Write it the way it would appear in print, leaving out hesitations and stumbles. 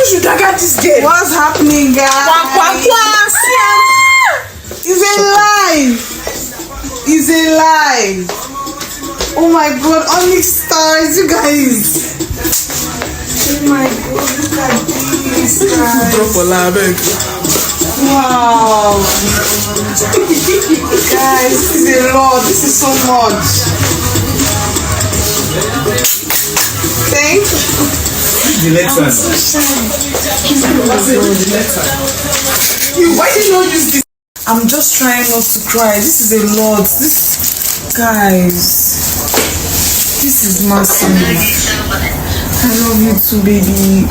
should target this girl. What's happening, guys? It's a lie. It's a lie. Oh my God, Onyx stars, you guys. Oh my God, look at this, guys. Wow. Guys, this is a lot. This is so much. Thank you. The next one. Why did you not use this? I'm just trying not to cry. This is a lot. This, guys, this is massive. I love you too, baby.